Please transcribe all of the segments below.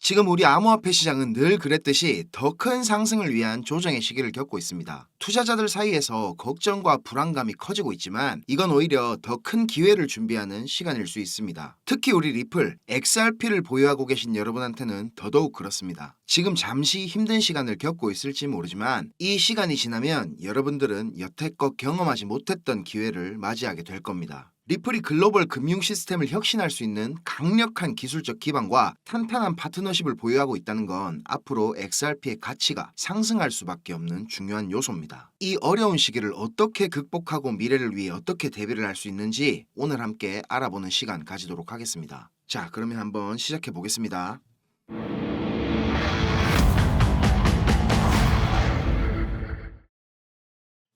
지금 우리 암호화폐 시장은 늘 그랬듯이 더 큰 상승을 위한 조정의 시기를 겪고 있습니다. 투자자들 사이에서 걱정과 불안감이 커지고 있지만 이건 오히려 더 큰 기회를 준비하는 시간일 수 있습니다. 특히 우리 리플, XRP를 보유하고 계신 여러분한테는 더더욱 그렇습니다. 지금 잠시 힘든 시간을 겪고 있을지 모르지만 이 시간이 지나면 여러분들은 여태껏 경험하지 못했던 기회를 맞이하게 될 겁니다. 리플이 글로벌 금융 시스템을 혁신할 수 있는 강력한 기술적 기반과 탄탄한 파트너십을 보유하고 있다는 건 앞으로 XRP의 가치가 상승할 수밖에 없는 중요한 요소입니다. 이 어려운 시기를 어떻게 극복하고 미래를 위해 어떻게 대비를 할 수 있는지 오늘 함께 알아보는 시간 가지도록 하겠습니다. 자, 그러면 한번 시작해 보겠습니다.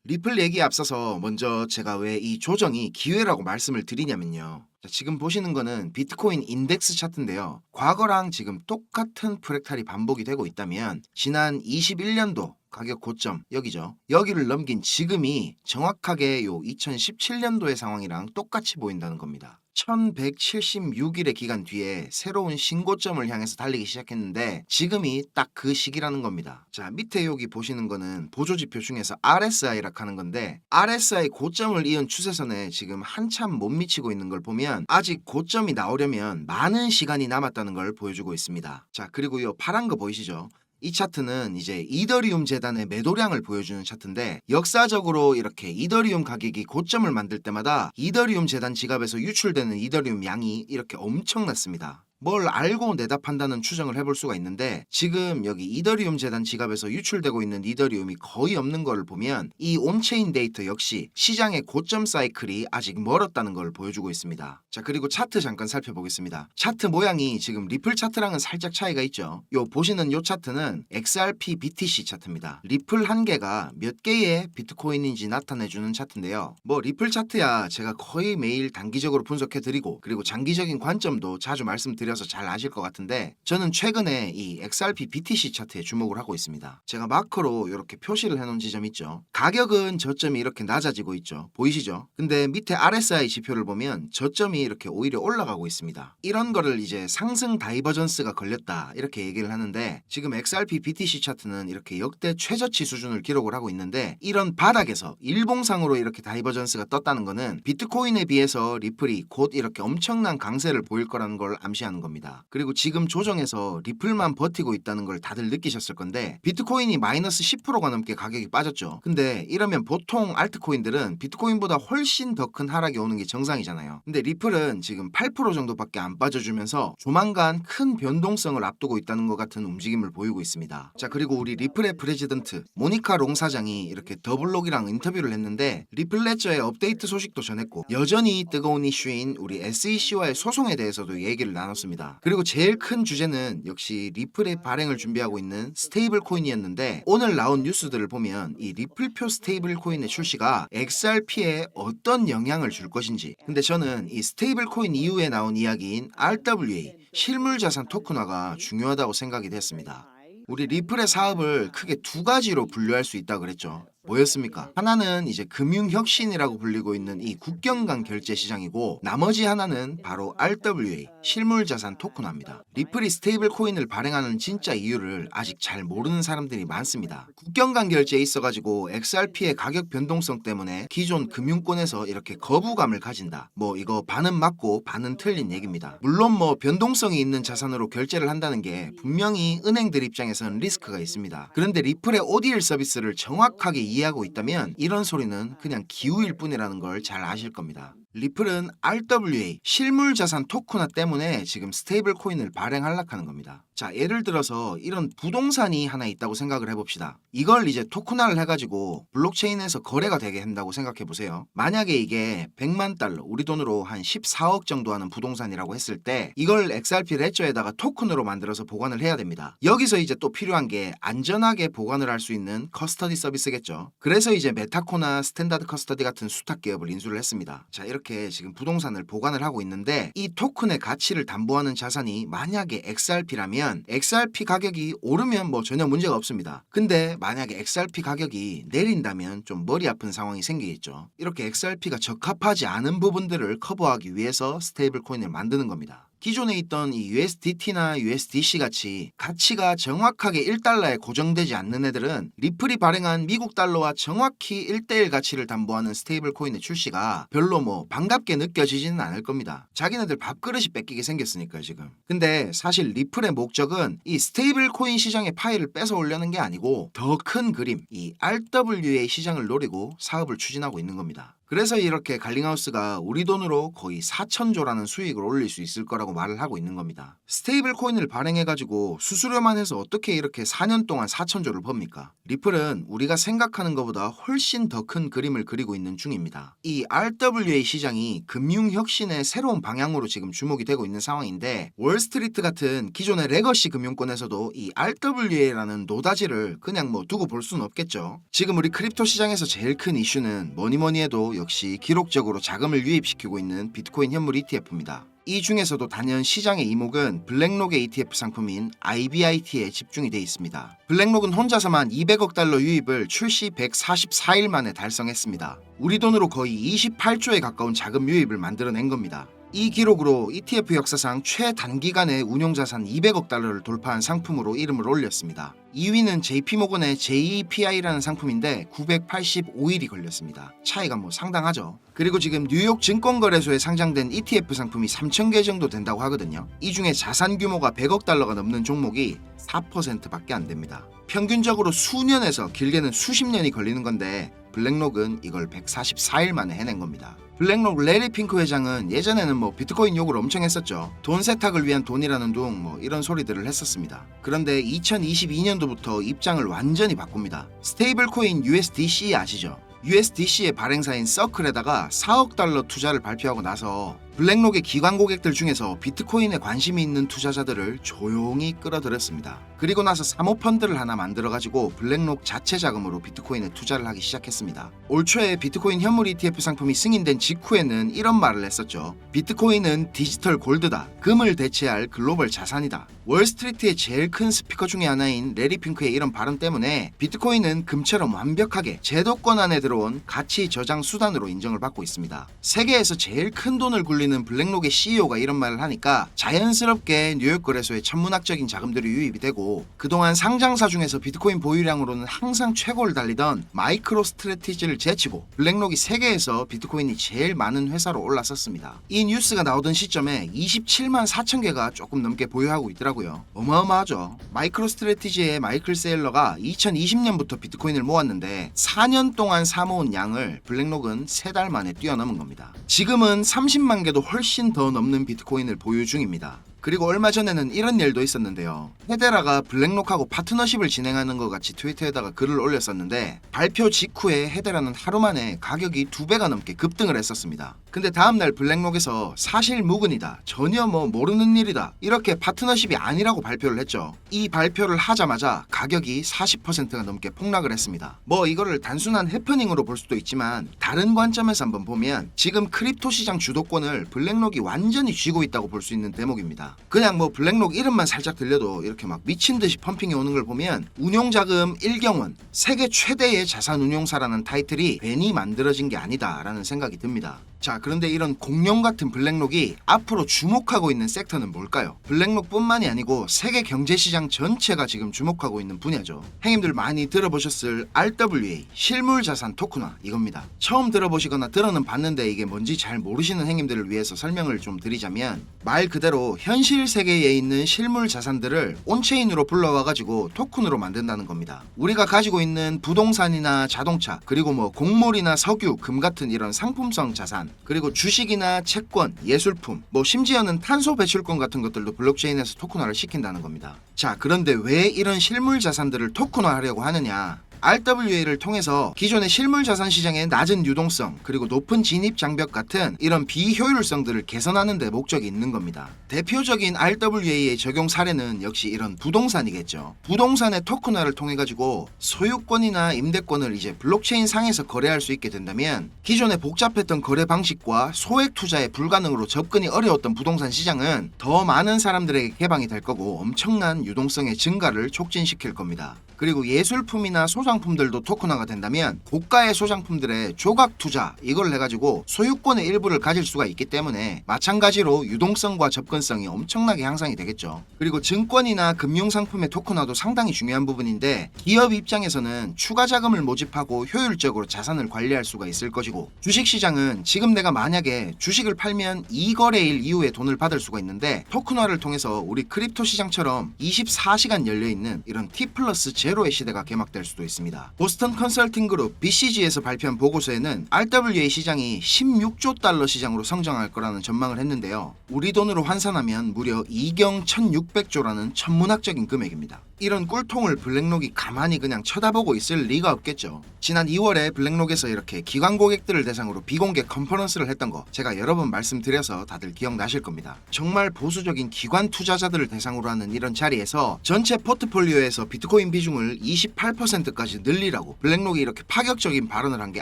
리플 얘기에 앞서서 먼저 제가 왜 이 조정이 기회라고 말씀을 드리냐면요. 자, 지금 보시는 거는 비트코인 인덱스 차트인데요. 과거랑 지금 똑같은 프랙탈이 반복이 되고 있다면 지난 21년도 가격 고점 여기죠. 여기를 넘긴 지금이 정확하게 요 2017년도의 상황이랑 똑같이 보인다는 겁니다. 1176일의 기간 뒤에 새로운 신고점을 향해서 달리기 시작했는데 지금이 딱 그 시기라는 겁니다. 자, 밑에 여기 보시는 거는 보조지표 중에서 RSI라고 하는 건데 RSI 고점을 이은 추세선에 지금 한참 못 미치고 있는 걸 보면 아직 고점이 나오려면 많은 시간이 남았다는 걸 보여주고 있습니다. 자, 그리고 이 파란 거 보이시죠? 이 차트는 이제 이더리움 재단의 매도량을 보여주는 차트인데 역사적으로 이렇게 이더리움 가격이 고점을 만들 때마다 이더리움 재단 지갑에서 유출되는 이더리움 양이 이렇게 엄청났습니다. 뭘 알고 내다판다는 추정을 해볼 수가 있는데 지금 여기 이더리움 재단 지갑에서 유출되고 있는 이더리움이 거의 없는 걸 보면 이 온체인 데이터 역시 시장의 고점 사이클이 아직 멀었다는 걸 보여주고 있습니다. 자, 그리고 차트 잠깐 살펴보겠습니다. 차트 모양이 지금 리플 차트랑은 살짝 차이가 있죠. 요 보시는 요 차트는 XRP BTC 차트입니다. 리플 한 개가 몇 개의 비트코인인지 나타내주는 차트인데요. 뭐 리플 차트야 제가 거의 매일 단기적으로 분석해드리고 그리고 장기적인 관점도 자주 말씀드려서 잘 아실 것 같은데 저는 최근에 이 XRP BTC 차트에 주목을 하고 있습니다. 제가 마크로 이렇게 표시를 해놓은 지점 있죠. 가격은 저점이 이렇게 낮아지고 있죠. 보이시죠? 근데 밑에 RSI 지표를 보면 저점이 이렇게 오히려 올라가고 있습니다. 이런 거를 이제 상승 다이버전스가 걸렸다 이렇게 얘기를 하는데 지금 XRP BTC 차트는 이렇게 역대 최저치 수준을 기록을 하고 있는데 이런 바닥에서 일봉상으로 이렇게 다이버전스가 떴다는 거는 비트코인에 비해서 리플이 곧 이렇게 엄청난 강세를 보일 거라는 걸 암시하는 겁니다. 그리고 지금 조정에서 리플만 버티고 있다는 걸 다들 느끼셨을 건데 비트코인이 마이너스 10%가 넘게 가격이 빠졌죠. 근데 이러면 보통 알트코인들은 비트코인보다 훨씬 더 큰 하락이 오는 게 정상이잖아요. 근데 리플은 지금 8% 정도밖에 안 빠져주면서 조만간 큰 변동성을 앞두고 있다는 것 같은 움직임을 보이고 있습니다. 자, 그리고 우리 리플의 프레지던트 모니카 롱 사장이 이렇게 더블록이랑 인터뷰를 했는데 리플 레저의 업데이트 소식도 전했고 여전히 뜨거운 이슈인 우리 SEC와의 소송에 대해서도 얘기를 나눴습니다. 그리고 제일 큰 주제는 역시 리플의 발행을 준비하고 있는 스테이블 코인이었는데 오늘 나온 뉴스들을 보면 이 리플표 스테이블 코인의 출시가 XRP에 어떤 영향을 줄 것인지 근데 저는 이 스테이블 코인 이후에 나온 이야기인 RWA 실물자산 토큰화가 중요하다고 생각이 됐습니다. 우리 리플의 사업을 크게 두 가지로 분류할 수 있다고 그랬죠. 뭐였습니까? 하나는 이제 금융혁신이라고 불리고 있는 이 국경간 결제 시장이고 나머지 하나는 바로 RWA 실물자산 토큰화입니다. 리플이 스테이블 코인을 발행하는 진짜 이유를 아직 잘 모르는 사람들이 많습니다. 국경간 결제에 있어가지고 XRP의 가격 변동성 때문에 기존 금융권에서 이렇게 거부감을 가진다. 뭐 이거 반은 맞고 반은 틀린 얘기입니다. 물론 뭐 변동성이 있는 자산으로 결제를 한다는 게 분명히 은행들 입장에서는 리스크가 있습니다. 그런데 리플의 ODL 서비스를 정확하게 이해하고 있다면 이런 소리는 그냥 기우일 뿐이라는 걸 잘 아실 겁니다. 리플은 RWA 실물자산 토큰화 때문에 지금 스테이블 코인을 발행하려고 하는 겁니다. 자, 예를 들어서 이런 부동산이 하나 있다고 생각을 해봅시다. 이걸 이제 토큰화를 해가지고 블록체인에서 거래가 되게 한다고 생각해 보세요. 만약에 이게 100만 달러 우리 돈으로 한 14억 정도 하는 부동산이라고 했을 때 이걸 XRP 레저에다가 토큰으로 만들어서 보관을 해야 됩니다. 여기서 이제 또 필요한 게 안전하게 보관을 할 수 있는 커스터디 서비스겠죠. 그래서 이제 메타코나 스탠다드 커스터디 같은 수탁 기업을 인수를 했습니다. 자, 이렇게 지금 부동산을 보관을 하고 있는데 이 토큰의 가치를 담보하는 자산이 만약에 XRP라면 XRP 가격이 오르면 뭐 전혀 문제가 없습니다. 근데 만약에 XRP 가격이 내린다면 좀 머리 아픈 상황이 생기겠죠. 이렇게 XRP가 적합하지 않은 부분들을 커버하기 위해서 스테이블 코인을 만드는 겁니다. 기존에 있던 이 USDT나 USDC 같이 가치가 정확하게 1달러에 고정되지 않는 애들은 리플이 발행한 미국 달러와 정확히 1대1 가치를 담보하는 스테이블 코인의 출시가 별로 뭐 반갑게 느껴지지는 않을 겁니다. 자기네들 밥그릇이 뺏기게 생겼으니까요 지금. 근데 사실 리플의 목적은 이 스테이블 코인 시장의 파이를 뺏어 올려는 게 아니고 더 큰 그림, 이 RWA 시장을 노리고 사업을 추진하고 있는 겁니다. 그래서 이렇게 갈링하우스가 우리 돈으로 거의 4천조라는 수익을 올릴 수 있을 거라고 말을 하고 있는 겁니다. 스테이블 코인을 발행해가지고 수수료만 해서 어떻게 이렇게 4년 동안 4천조를 법니까? 리플은 우리가 생각하는 것보다 훨씬 더 큰 그림을 그리고 있는 중입니다. 이 RWA 시장이 금융혁신의 새로운 방향으로 지금 주목이 되고 있는 상황인데 월스트리트 같은 기존의 레거시 금융권에서도 이 RWA라는 노다지를 그냥 뭐 두고 볼 수는 없겠죠. 지금 우리 크립토 시장에서 제일 큰 이슈는 뭐니뭐니 해도 역시 기록적으로 자금을 유입시키고 있는 비트코인 현물 ETF입니다. 이 중에서도 단연 시장의 이목은 블랙록의 ETF 상품인 IBIT에 집중이 돼 있습니다. 블랙록은 혼자서만 200억 달러 유입을 출시 144일 만에 달성했습니다. 우리 돈으로 거의 28조에 가까운 자금 유입을 만들어낸 겁니다. 이 기록으로 ETF 역사상 최단기간에 운용자산 200억 달러를 돌파한 상품으로 이름을 올렸습니다. 2위는 JP모건의 JEPI라는 상품인데 985일이 걸렸습니다. 차이가 뭐 상당하죠. 그리고 지금 뉴욕 증권거래소에 상장된 ETF 상품이 3,000개 정도 된다고 하거든요. 이 중에 자산 규모가 100억 달러가 넘는 종목이 4%밖에 안 됩니다. 평균적으로 수년에서 길게는 수십 년이 걸리는 건데 블랙록은 이걸 144일 만에 해낸 겁니다. 블랙록 레리 핑크 회장은 예전에는 뭐 비트코인 욕을 엄청 했었죠. 돈 세탁을 위한 돈이라는 둥 뭐 이런 소리들을 했었습니다. 그런데 2022년도부터 입장을 완전히 바꿉니다. 스테이블 코인 USDC 아시죠? USDC의 발행사인 서클에다가 4억 달러 투자를 발표하고 나서 블랙록의 기관 고객들 중에서 비트코인에 관심이 있는 투자자들을 조용히 끌어들였습니다. 그리고 나서 사모펀드를 하나 만들어가지고 블랙록 자체 자금으로 비트코인에 투자를 하기 시작했습니다. 올 초에 비트코인 현물 ETF 상품이 승인된 직후에는 이런 말을 했었죠. 비트코인은 디지털 골드다. 금을 대체할 글로벌 자산이다. 월스트리트의 제일 큰 스피커 중에 하나인 레리 핑크의 이런 발언 때문에 비트코인은 금처럼 완벽하게 제도권 안에 들어온 가치 저장 수단으로 인정을 받고 있습니다. 세계에서 제일 큰 돈을 굴리는 블랙록의 CEO가 이런 말을 하니까 자연스럽게 뉴욕 거래소에 천문학적인 자금들이 유입이 되고 그동안 상장사 중에서 비트코인 보유량으로는 항상 최고를 달리던 마이크로 스트래티지를 제치고 블랙록이 세계에서 비트코인이 제일 많은 회사로 올라섰습니다. 이 뉴스가 나오던 시점에 27만 4천 개가 조금 넘게 보유하고 있더라고요. 어마어마하죠. 마이크로 스트래티지의 마이클 세일러가 2020년부터 비트코인을 모았는데 4년 동안 사모은 양을 블랙록은 3달 만에 뛰어넘은 겁니다. 지금은 30만 개도 훨씬 더 넘는 비트코인을 보유 중입니다. 그리고 얼마 전에는 이런 일도 있었는데요. 헤데라가 블랙록하고 파트너십을 진행하는 것 같이 트위터에다가 글을 올렸었는데 발표 직후에 헤데라는 하루 만에 가격이 2배가 넘게 급등을 했었습니다. 근데 다음날 블랙록에서 사실 무근이다, 전혀 뭐 모르는 일이다, 이렇게 파트너십이 아니라고 발표를 했죠. 이 발표를 하자마자 가격이 40%가 넘게 폭락을 했습니다. 뭐 이거를 단순한 해프닝으로 볼 수도 있지만 다른 관점에서 한번 보면 지금 크립토 시장 주도권을 블랙록이 완전히 쥐고 있다고 볼 수 있는 대목입니다. 그냥 뭐 블랙록 이름만 살짝 들려도 이렇게 막 미친듯이 펌핑이 오는 걸 보면 운용자금 1경원 세계 최대의 자산운용사라는 타이틀이 괜히 만들어진 게 아니다 라는 생각이 듭니다. 자, 그런데 이런 공룡 같은 블랙록이 앞으로 주목하고 있는 섹터는 뭘까요? 블랙록뿐만이 아니고 세계 경제시장 전체가 지금 주목하고 있는 분야죠. 형님들 많이 들어보셨을 RWA, 실물자산 토큰화 이겁니다. 처음 들어보시거나 들어는 봤는데 이게 뭔지 잘 모르시는 형님들을 위해서 설명을 좀 드리자면 말 그대로 현실 세계에 있는 실물 자산들을 온체인으로 불러와가지고 토큰으로 만든다는 겁니다. 우리가 가지고 있는 부동산이나 자동차 그리고 뭐 곡물이나 석유, 금 같은 이런 상품성 자산 그리고 주식이나 채권, 예술품, 뭐 심지어는 탄소 배출권 같은 것들도 블록체인에서 토큰화를 시킨다는 겁니다. 자, 그런데 왜 이런 실물 자산들을 토큰화하려고 하느냐? RWA를 통해서 기존의 실물 자산 시장의 낮은 유동성 그리고 높은 진입 장벽 같은 이런 비효율성들을 개선하는 데 목적이 있는 겁니다. 대표적인 RWA의 적용 사례는 역시 이런 부동산이겠죠. 부동산의 토큰화를 통해 가지고 소유권이나 임대권을 이제 블록체인 상에서 거래할 수 있게 된다면 기존의 복잡했던 거래 방식과 소액 투자에 불가능으로 접근이 어려웠던 부동산 시장은 더 많은 사람들에게 개방이 될 거고 엄청난 유동성의 증가를 촉진시킬 겁니다. 그리고 예술품이나 소장 소장품들도 토큰화가 된다면 고가의 소장품들의 조각 투자 이걸 해가지고 소유권의 일부를 가질 수가 있기 때문에 마찬가지로 유동성과 접근성이 엄청나게 향상이 되겠죠. 그리고 증권이나 금융상품의 토큰화도 상당히 중요한 부분인데 기업 입장에서는 추가 자금을 모집하고 효율적으로 자산을 관리할 수가 있을 것이고, 주식시장은 지금 내가 만약에 주식을 팔면 2거래일 이후에 돈을 받을 수가 있는데 토큰화를 통해서 우리 크립토 시장처럼 24시간 열려있는 이런 T+0의 시대가 개막될 수도 있습니다. 보스턴 컨설팅 그룹 BCG에서 발표한 보고서에는 RWA 시장이 16조 달러 시장으로 성장할 거라는 전망을 했는데요. 우리 돈으로 환산하면 무려 2경 1600조라는 천문학적인 금액입니다. 이런 꿀통을 블랙록이 가만히 그냥 쳐다보고 있을 리가 없겠죠. 지난 2월에 블랙록에서 이렇게 기관 고객들을 대상으로 비공개 컨퍼런스를 했던 거 제가 여러 번 말씀드려서 다들 기억나실 겁니다. 정말 보수적인 기관 투자자들을 대상으로 하는 이런 자리에서 전체 포트폴리오에서 비트코인 비중을 28%까지 늘리라고 블랙록이 이렇게 파격적인 발언을 한 게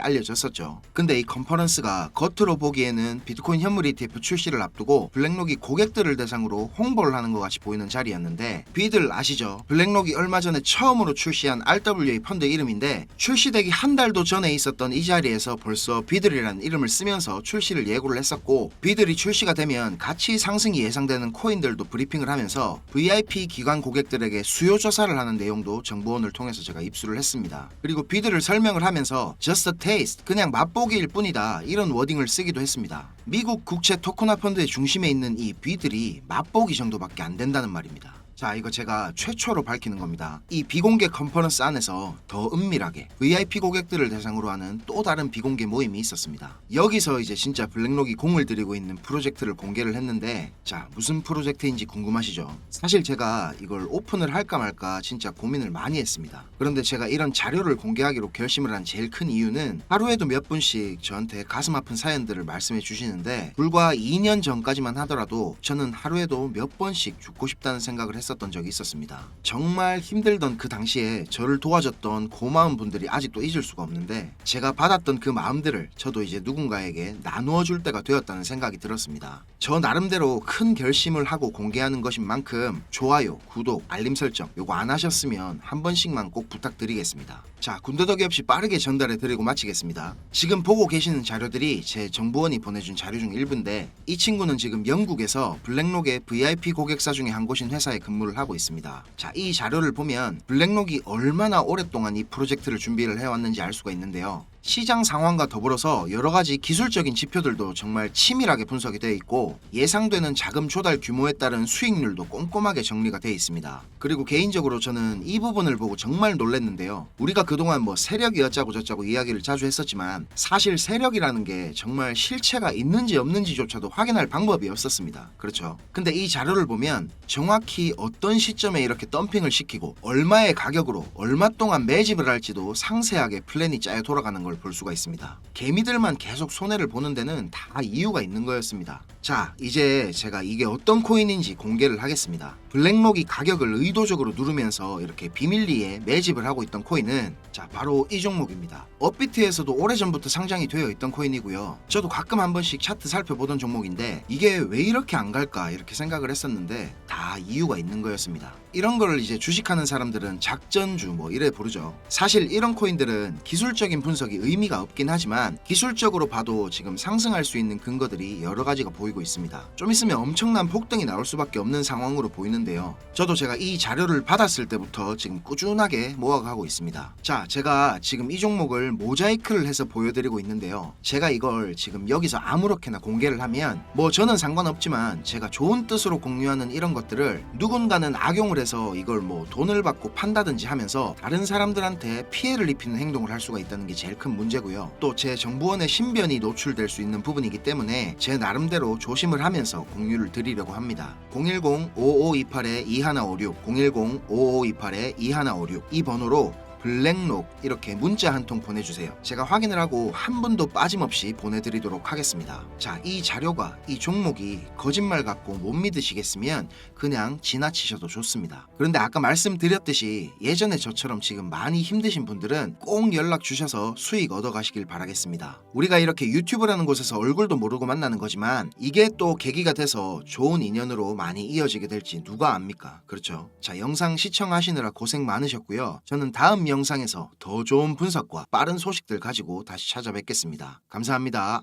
알려졌었죠. 근데 이 컨퍼런스가 겉으로 보기에는 비트코인 현물 ETF 출시를 앞두고 블랙록이 고객들을 대상으로 홍보를 하는 것 같이 보이는 자리였는데, 비들 아시죠? 블랙록이 얼마 전에 처음으로 출시한 RWA 펀드 이름인데 출시되기 한 달도 전에 있었던 이 자리에서 벌써 비들이라는 이름을 쓰면서 출시를 예고를 했었고, 비들이 출시가 되면 가치 상승이 예상되는 코인들도 브리핑을 하면서 VIP 기관 고객들에게 수요 조사를 하는 내용도 정보원을 통해서 제가 입수를 했습니다. 그리고 비들을 설명을 하면서 Just a taste, 그냥 맛보기일 뿐이다, 이런 워딩을 쓰기도 했습니다. 미국 국채 토큰화 펀드의 중심에 있는 이 비들이 맛보기 정도밖에 안 된다는 말입니다. 자, 이거 제가 최초로 밝히는 겁니다. 이 비공개 컨퍼런스 안에서 더 은밀하게 VIP 고객들을 대상으로 하는 또 다른 비공개 모임이 있었습니다. 여기서 이제 진짜 블랙록이 공을 들이고 있는 프로젝트를 공개를 했는데, 자, 무슨 프로젝트인지 궁금하시죠? 사실 제가 이걸 오픈을 할까 말까 진짜 고민을 많이 했습니다. 그런데 제가 이런 자료를 공개하기로 결심을 한 제일 큰 이유는 하루에도 몇 분씩 저한테 가슴 아픈 사연들을 말씀해 주시는데, 불과 2년 전까지만 하더라도 저는 하루에도 몇 번씩 죽고 싶다는 생각을 했었던 적이 있었습니다. 정말 힘들던 그 당시에 저를 도와줬던 고마운 분들이 아직도 잊을 수가 없는데, 제가 받았던 그 마음들을 저도 이제 누군가에게 나누어 줄 때가 되었다는 생각이 들었습니다. 저 나름대로 큰 결심을 하고 공개하는 것인 만큼 좋아요, 구독, 알림 설정 요거 안 하셨으면 한 번씩만 꼭 부탁드리겠습니다. 자, 군더더기 없이 빠르게 전달해 드리고 마치겠습니다. 지금 보고 계시는 자료들이 제 정보원이 보내준 자료 중 일부인데, 이 친구는 지금 영국에서 블랙록의 VIP 고객사 중에 한 곳인 회사에 근무를 하고 있습니다. 자, 이 자료를 보면 블랙록이 얼마나 오랫동안 이 프로젝트를 준비를 해왔는지 알 수가 있는데요. 시장 상황과 더불어서 여러가지 기술적인 지표들도 정말 치밀하게 분석이 되어 있고, 예상되는 자금 조달 규모에 따른 수익률도 꼼꼼하게 정리가 되어 있습니다. 그리고 개인적으로 저는 이 부분을 보고 정말 놀랐는데요. 우리가 그동안 뭐 세력이 어쩌고 저쩌고 이야기를 자주 했었지만 사실 세력이라는 게 정말 실체가 있는지 없는지조차도 확인할 방법이 없었습니다. 그렇죠? 근데 이 자료를 보면 정확히 어떤 시점에 이렇게 덤핑을 시키고 얼마의 가격으로 얼마 동안 매집을 할지도 상세하게 플랜이 짜여 돌아가는 걸 볼 수가 있습니다. 개미들만 계속 손해를 보는 데는 다 이유가 있는 거였습니다. 자, 이제 제가 이게 어떤 코인인지 공개를 하겠습니다. 블랙록이 가격을 의도적으로 누르면서 이렇게 비밀리에 매집을 하고 있던 코인은 자, 바로 이 종목입니다. 업비트에서도 오래전부터 상장이 되어 있던 코인이고요. 저도 가끔 한 번씩 차트 살펴보던 종목인데 이게 왜 이렇게 안 갈까 이렇게 생각을 했었는데 다 이유가 있는 거였습니다. 이런 거를 이제 주식하는 사람들은 작전주 뭐 이래 부르죠. 사실 이런 코인들은 기술적인 분석이 의미가 없긴 하지만 기술적으로 봐도 지금 상승할 수 있는 근거들이 여러 가지가 보이고 있습니다. 좀 있으면 엄청난 폭등이 나올 수밖에 없는 상황으로 보이는데요. 저도 제가 이 자료를 받았을 때부터 지금 꾸준하게 모아가고 있습니다. 자, 제가 지금 이 종목을 모자이크를 해서 보여드리고 있는데요. 제가 이걸 지금 여기서 아무렇게나 공개를 하면 뭐 저는 상관없지만 제가 좋은 뜻으로 공유하는 이런 것들을 누군가는 악용을 해서 이걸 뭐 돈을 받고 판다든지 하면서 다른 사람들한테 피해를 입히는 행동을 할 수가 있다는 게 제일 큰 문제고요. 또 제 정보원의 신변이 노출될 수 있는 부분이기 때문에 제 나름대로 조심을 하면서 공유를 드리려고 합니다. 010-5528-2156 010-5528-2156 이 번호로 블랙록 이렇게 문자 한 통 보내주세요. 제가 확인을 하고 한 분도 빠짐없이 보내드리도록 하겠습니다. 자, 이 자료가 이 종목이 거짓말 같고 못 믿으시겠으면 그냥 지나치셔도 좋습니다. 그런데 아까 말씀드렸듯이 예전에 저처럼 지금 많이 힘드신 분들은 꼭 연락 주셔서 수익 얻어가시길 바라겠습니다. 우리가 이렇게 유튜브라는 곳에서 얼굴도 모르고 만나는 거지만 이게 또 계기가 돼서 좋은 인연으로 많이 이어지게 될지 누가 압니까? 그렇죠? 자, 영상 시청하시느라 고생 많으셨고요. 저는 다음 영상에서 더 좋은 분석과 빠른 소식들 가지고 다시 찾아뵙겠습니다. 감사합니다.